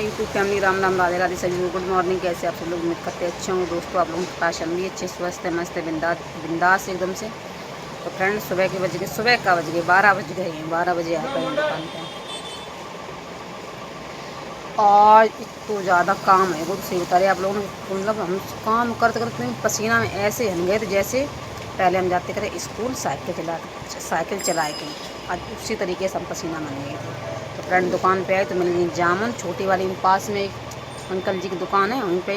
My YouTube family. Ram Ram Radhe Radhe सभी लोग। Good morning. कैसे आप सब लोग? उम्मीद करते अच्छे होंगे दोस्तों। आप लोगों के पास हम भी अच्छे स्वस्थ है, मस्त है, बिंदास एकदम से। तो फ्रेंड सुबह के बज गए, सुबह का बज गए 12 बज गए हैं, 12 बजे आए हैं दुकान पे। और इतना ज़्यादा काम है वो तो सही बता रहे आप लोगों ने। मतलब हम काम करते करते पसीना में ऐसे हन गए थे जैसे पहले हम जाते करे स्कूल साइकिल चलाए के, आज उसी तरीके से हम पसीना बन गए थे। तो फ्रेंड दुकान पे आए तो मिल गई जामुन, छोटी वाली पास में एक अंकल जी की दुकान है, वहीं पे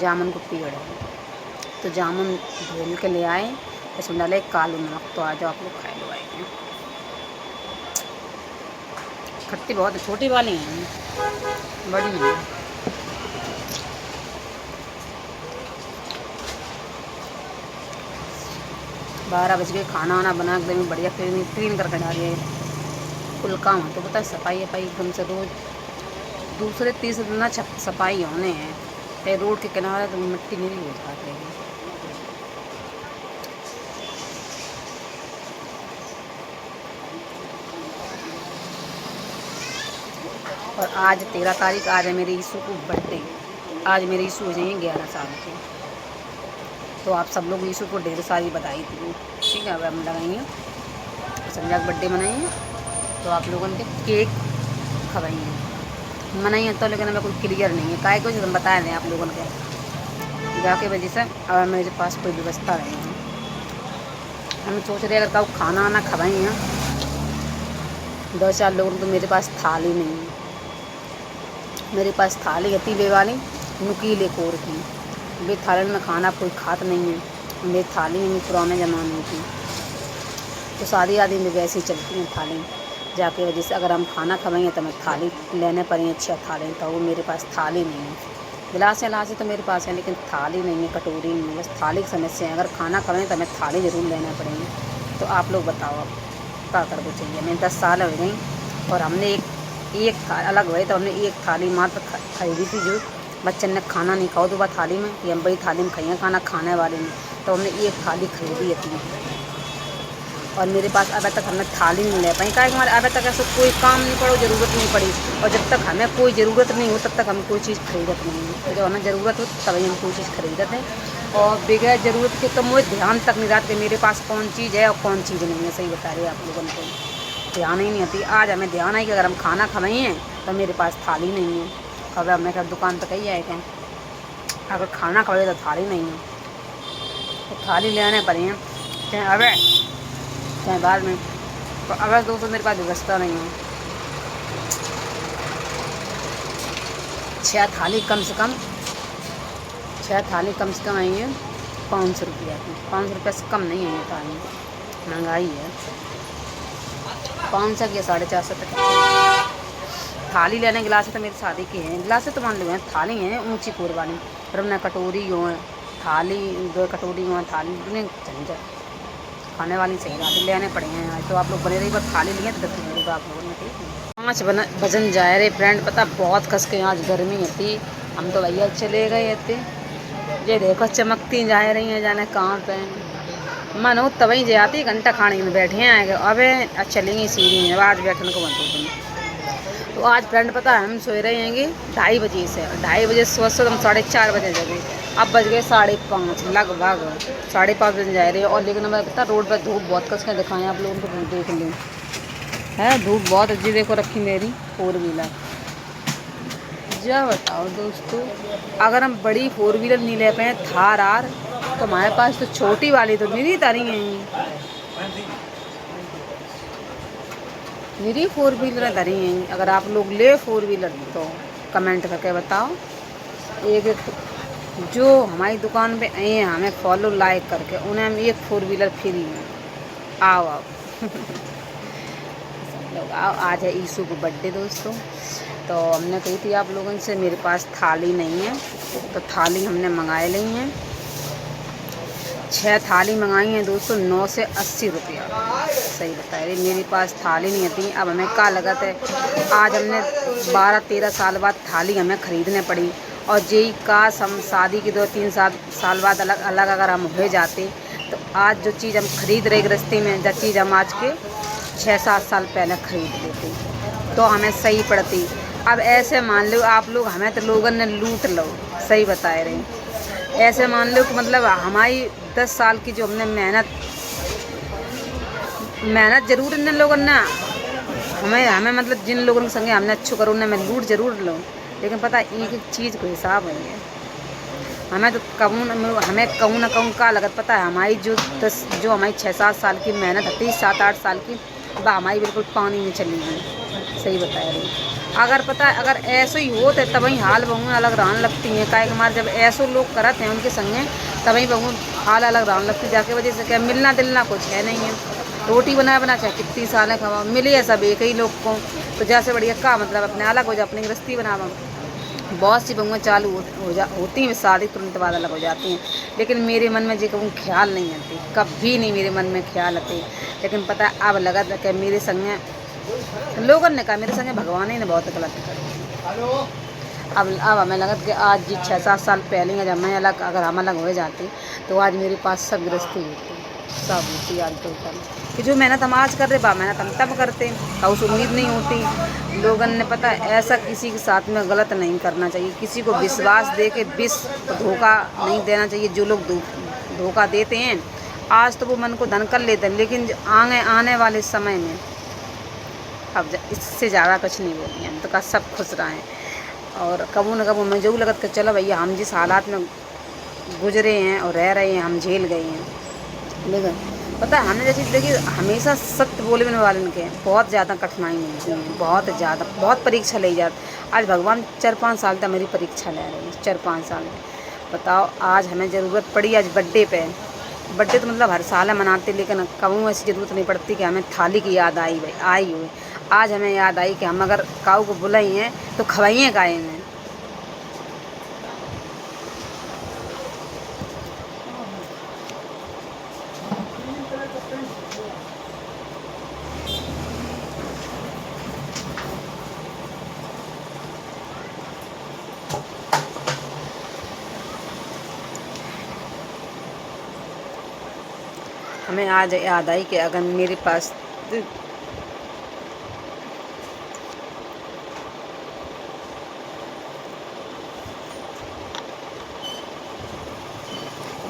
जामुन को पेड़ है। तो जामुन ढोल के ले आए, इसमें डाले कालू नमक। तो आ जाओ आप लोग खा लो। आए हैं खट्टी बहुत है, छोटी वाली हैं, बड़ी नहीं। 12 बज गए, खाना वाना बना एकदम बढ़िया क्लीन करके डालिए। कुल काम है तो पता है, सफाई एकदम से रोज़ दूसरे तीसरे दिन ना सफाई होने हैं। कहीं रोड के किनारे तो मिट्टी नहीं हो जाती है। और आज 13 तारीख, आज है मेरे यीशु को बर्थडे। आज मेरे यीशु हो जाएंगे 11 साल के। तो आप सब लोग यीशु को ढेर सारी बधाई दी, ठीक है। अब हम लगाएंगे संध्या का बर्थडे मनाएंगे, तो आप लोगों के केक खवाएंगे मनाइए तो। लेकिन हमें कोई क्लियर नहीं है, काय कुछ हम बताए दें आप लोगों के जाके वजह से। अब मेरे पास कोई व्यवस्था नहीं है। हम सोच रहे अगर कब खाना वाना खवाएंगे 2-4 लोगों तो मेरे पास थाली नहीं है। मेरे पास थाली है तीले वाली, नुकीले कोर की। वे थाली में खाना कोई खात नहीं है। मेरी थाली नहीं पुराने ज़माने की, तो शादी आदि में वैसे ही चलती हैं थाली जाके वजह से। अगर हम खाना खवाएंगे तो हमें थाली लेने पड़ेंगे, अच्छा थाली। तो वो मेरे पास थाली नहीं है। गिलास तो मेरे पास है, लेकिन थाली नहीं है, कटोरी नहीं है, बस थाली की समस्या है। अगर खाना खवाएं तो हमें थाली ज़रूर लेना पड़ेंगे। तो आप लोग बताओ अब क्या कर को चाहिए। मैं 10 साल हो गई और हमने एक अलग हुए तो हमने एक थाली मात्र खरीदी थी, जो बच्चन ने खाना नहीं खाओ तो वह थाली में कि हम बड़ी थाली में खाइए खाना खाने वाले में। तो हमने एक थाली खरीदी थी। और मेरे पास अभी तक हमने थाली नहीं ले पाई, क्या हमारे अभी तक ऐसा कोई काम नहीं पड़ा, ज़रूरत नहीं पड़ी। और जब तक हमें कोई ज़रूरत नहीं हो तब तक हम कोई चीज़ खरीदत नहीं है। तो जब हमें ज़रूरत हो तभी हम कोई चीज़ खरीदते हैं। और बगैर ज़रूरत के तो मुझे ध्यान तक नहीं रहते मेरे पास कौन चीज़ है और कौन चीज़ नहीं है। सही बता रहे आप लोगों को ध्यान ही नहीं आती। आज हमें ध्यान है कि अगर हम खाना खवाएँ तो मेरे पास थाली नहीं है। कभी हमने कहा दुकान पर कही आए क्या, अगर खाना खवाए तो थाली नहीं है, तो थाली ले आने पड़े हैं चाहे अबे चाहे बाद में। तो अगर दोस्तों मेरे पास व्यवस्था नहीं है। 6 थाली कम से कम, 6 थाली कम से कम आई है 500 रुपया की। 500 रुपये से कम नहीं आई थाली, महंगाई है। 500 या 450 तक थाली लेने। गिलास तो मेरी शादी की है, गिलास तो मान लो हैं, थाली हैं ऊंची कोर वाली। पर हमने कटोरी हो है थाली, 2 कटोरी हो थाली, झंझट खाने वाली सही रात लेने पड़ेंगे आज। तो आप लोग बने रही, पर थाली लिए तो मिलेगा आप लोगों ने, ठीक है। 5 बजन जाए रे फ्रेंड, पता बहुत कस के आज गर्मी थी। हम तो भैया चले गए थे। ये देखो चमकती जा रही हैं, जाने कहाँ पे मन हो तभी जे आती घंटा खाने में बैठे हैं आएगा। अबे चलेंगे सीढ़ी आज बैठने को बनते तुम। तो आज फ्रेंड पता है हम सोए रहे हैं 2:30 बजे से, 2:30 बजे सुबह हम 4:30 बजे जगे। अब बज गए 5:30 लगभग 5:30 बजे जा रहे हैं। और लेकिन मैं पता रोड पर धूप बहुत कस के दिखाएं आप लोगों को, देख लें है धूप बहुत अच्छी। देखो रखी मेरी 4 व्हीलर। जा बताओ दोस्तों, अगर हम बड़ी 4 व्हीलर नहीं ले पाए थार आर, तो हमारे पास तो छोटी वाली तो मेरी तारी है, मेरी 4 व्हीलर धरी हैं। अगर आप लोग ले 4 व्हीलर तो कमेंट करके बताओ। एक जो हमारी दुकान पे आए हैं हमें फॉलो लाइक करके, उन्हें हम एक 4 व्हीलर फ्री है। आओ आओ सब लोग आओ। आज है यीशु को बर्थडे दोस्तों। तो हमने कही थी आप लोगों से मेरे पास थाली नहीं है, तो थाली हमने मंगाए ली हैं। 6 थाली मंगाई हैं दोस्तों, 9 से 80 रुपया। सही बता रही, मेरे पास थाली नहीं आती। अब हमें क्या लगत है, आज हमने 12-13 साल बाद थाली हमें ख़रीदने पड़ी। और यही काश हम शादी के 2-3 साल बाद अलग अलग अगर हम हो जाते, तो आज जो चीज़ हम खरीद रहे गृहस्थी में, जो चीज़ हम आज के 6-7 साल पहले ख़रीद लेते तो हमें सही पड़ती। अब ऐसे मान लो आप लोग हमें तो लोगों ने लूट लो, सही बता रहे। ऐसे मान लो कि मतलब हमारी 10 साल की जो हमने मेहनत मेहनत जरूर इन लोगों ने हमें हमें मतलब जिन लोगों के संगे हमने अच्छो करो उन्हें मैं लूट जरूर लो, लेकिन पता है एक एक चीज़ को हिसाब है। हमें तो हमें कहूँ ना कहूँ का लगत पता है, हमारी जो हमारी 6-7 साल की मेहनत होती, 7-8 साल की, वह हमारी बिल्कुल पानी में चली गई, सही बता रही। अगर पता है अगर ऐसे ही होते तभी हाल बहुएँ अलग रहने लगती हैं, काहे के मारे जब ऐसे लोग करते हैं उनके संगे तभी बहु हाल अलग रहने लगती, जाके वजह से क्या मिलना दिलना कुछ है नहीं है। रोटी बना चाहे कितनी सालें खवा मिली है सब एक ही लोग को, तो जैसे बढ़िया का मतलब अपने अलग हो जाए, अपनी गृहस्थी बनावा। बहुत सी बहुएँ चालू होती हैं शादी तुरंत बाद अलग हो जाती हैं, लेकिन मेरे मन में जी कहूँ ख्याल नहीं आती, कभी नहीं मेरे मन में ख्याल आती। लेकिन पता है अब लगा कि मेरे संगे लोगों ने कहा, मेरे संगे भगवान ही ने बहुत गलत कर। अब हमें लगत कि आज जी 6-7 साल पहले जब मैं अलग अगर हम अलग हो जाती तो आज मेरे पास सब गृहस्थी होती, सब होती आज टोटल कि जो मेहनत हम आज कर रहे बा मेहनत हम तब करते और उस उम्मीद नहीं होती। लोगों ने पता है ऐसा किसी के साथ में गलत नहीं करना चाहिए, किसी को विश्वास दे के धोखा नहीं देना चाहिए। जो लोग धोखा देते हैं आज तो वो मन को धन कर लेते हैं, लेकिन आने वाले समय में अब इससे ज़्यादा कुछ नहीं बोली हम तो का सब खुश रहें। और कबू न कबू मैं जो लगत कि चलो भैया हम जिस हालात में गुजरे हैं और रह रहे हैं हम झेल गए हैं, लेकिन पता है हमने जैसे देखिए हमेशा सत्य बोलने वाले के बहुत ज़्यादा कठिनाई मिलती है, बहुत ज़्यादा बहुत परीक्षा ले जाती। आज भगवान 4-5 साल तक मेरी परीक्षा ले रही है, 4-5 साल बताओ। आज हमें ज़रूरत पड़ी आज बर्थडे तो मतलब हर साल मनाते, लेकिन कभी ऐसी ज़रूरत नहीं पड़ती कि हमें थाली की याद आई हुई। आज हमें याद आई कि हम अगर काऊ को बुलाई हैं तो खवाइए गाय में। हमें आज याद आई कि अगर मेरे पास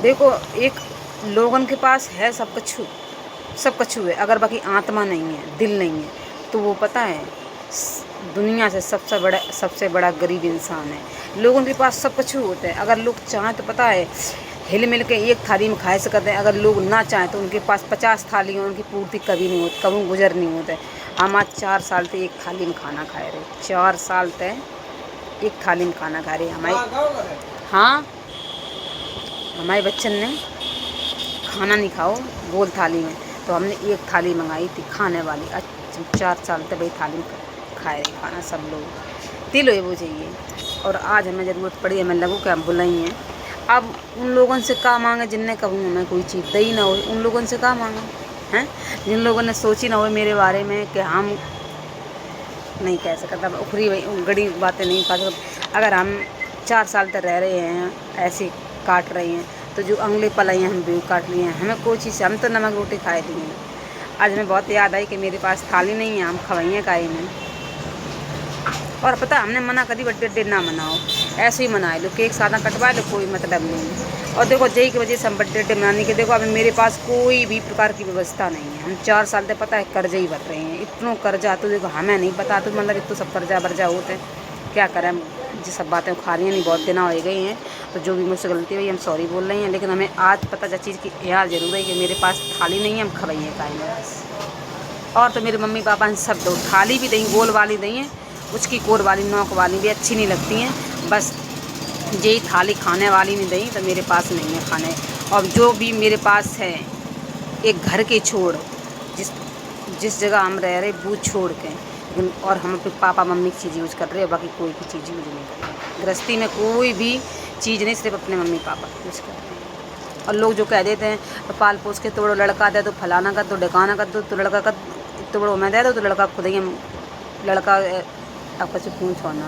देखो एक लोगों के पास है सब कुछ है, अगर बाकी आत्मा नहीं है, दिल नहीं है, तो वो पता है दुनिया से सबसे बड़ा गरीब इंसान है। लोगों के पास सब कुछ होता है, अगर लोग चाहें तो पता है हिल मिल के एक थाली में खाए सकते हैं। अगर लोग ना चाहें तो उनके पास 50 थालियाँ उनकी पूर्ति कभी नहीं होती, कभी गुजर नहीं होता है। हम आज 4 साल से एक थाली में खाना खाए रहे, 4 साल तक एक थाली में खाना खा रहे हाँ हमारे बच्चन ने खाना नहीं खाओ गोल थाली में, तो हमने एक थाली मंगाई थी खाने वाली। अच्छा 4 साल तक वही थाली में खाए रहे खाना सब लोग, दिल हो वो चाहिए। और आज हमें ज़रूरत पड़ी, हमें लगू कि हम बुलाई हैं। अब उन लोगों से का मांगे जिनने कहूँ हमें कोई चीज़ दई ना हो, उन लोगों से का मांगा हैं जिन लोगों ने सोची ना हो मेरे बारे में कि हम नहीं कह सकता, उखरी गड़ी बातें नहीं कर सकते। अगर हम 4 साल तक रह रहे हैं ऐसे काट रहे हैं, तो जो अगले पल हैं हम भी काट लिए हैं, हमें कोई चीज़ हम तो नमक रोटी खाए लिए हैं। आज हमें बहुत याद आई कि मेरे पास थाली नहीं है, हम खवाइयाँ खाए में। और पता हमने मना करी बर्थडे ना मनाओ, ऐसे ही मनाए लो, केक सादा कटवा लो, कोई मतलब नहीं। और देखो जय की वजह से हम बर्थडे मनाने के देखो अभी मेरे पास कोई भी प्रकार की व्यवस्था नहीं है। हम 4 साल से पता है कर्जे ही भर रहे हैं, इतना कर्जा तो देखो हमें नहीं पता, तो मतलब इतना सब कर्जा वर्जा होते हैं क्या करें। जी सब बातें खा रही हैं, नहीं बहुत दिन हो गई हैं, तो जो भी मुझसे गलती हुई हम सॉरी बोल रहे हैं। लेकिन हमें आज पता चल चीज़ की याद जरूर है कि मेरे पास थाली नहीं है, हम खवाइए खाएँ बस। और तो मेरे मम्मी पापा ने सब दो थाली भी दें, गोल वाली दें, उसकी कोर वाली नोक वाली भी अच्छी नहीं लगती हैं, बस यही थाली खाने वाली नहीं दें, तो मेरे पास नहीं है खाने। और जो भी मेरे पास है एक घर के छोड़ जिस जगह हम रह रहे वो छोड़ के, और हम अपने पापा मम्मी की चीज़ यूज़ कर रहे हैं, बाकी कोई की चीज़ यूज़ नहीं कर रहे। गृहस्थी में कोई भी चीज़ नहीं, सिर्फ अपने मम्मी पापा यूज़ कर रहे हैं। और लोग जो कह देते हैं पाल पोस के तो बड़ो लड़का दे, तो फलाना कर दो, ढकाना कर दो, तो लड़का का तो बड़ो मैं दे दो, तो लड़का खुद ही लड़का आपका से पूछो ना,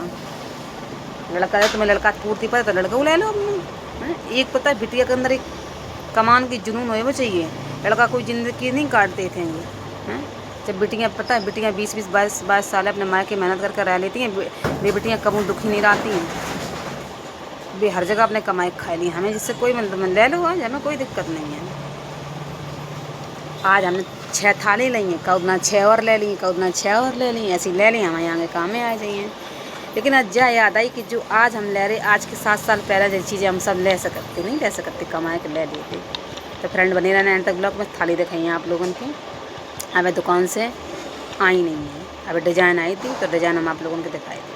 लड़का है तुम्हें लड़का पूर्ति पर तो लड़का को ले लो अपने। एक पता है बिटिया के अंदर एक कमान की जुनून हो वो चाहिए, लड़का कोई ज़िंदगी नहीं काट देते हैं। जब बिटियाँ पता है बिटियाँ 20-20 22-22 साल अपने माँ की मेहनत करके रह लेती हैं, वे बिटियाँ कबू दुखी नहीं रहती हैं। वे हर जगह अपने कमाई खा ली, हमें जिससे कोई मतलब ले लो आज, हमें कोई दिक्कत नहीं है। आज हमने 6 थाली ली हैं, कौदना 6 और ले ली, कौदना 6 और ले ली, ऐसी ले ली हमारे यहाँ के काम में आ जाइए। लेकिन आज जा याद आई कि जो आज हम ले रहे, आज के 7 साल पहले जो चीज़ें हम सब ले सकते नहीं ले सकते, कमाए के ले लेते। तो फ्रेंड बने रहना एंड तक ब्लॉग में। थाली दिखाई आप लोगों की हमें दुकान से आई नहीं है, अभी डिज़ाइन आई थी तो डिज़ाइन हम आप लोगों को दिखाई थी।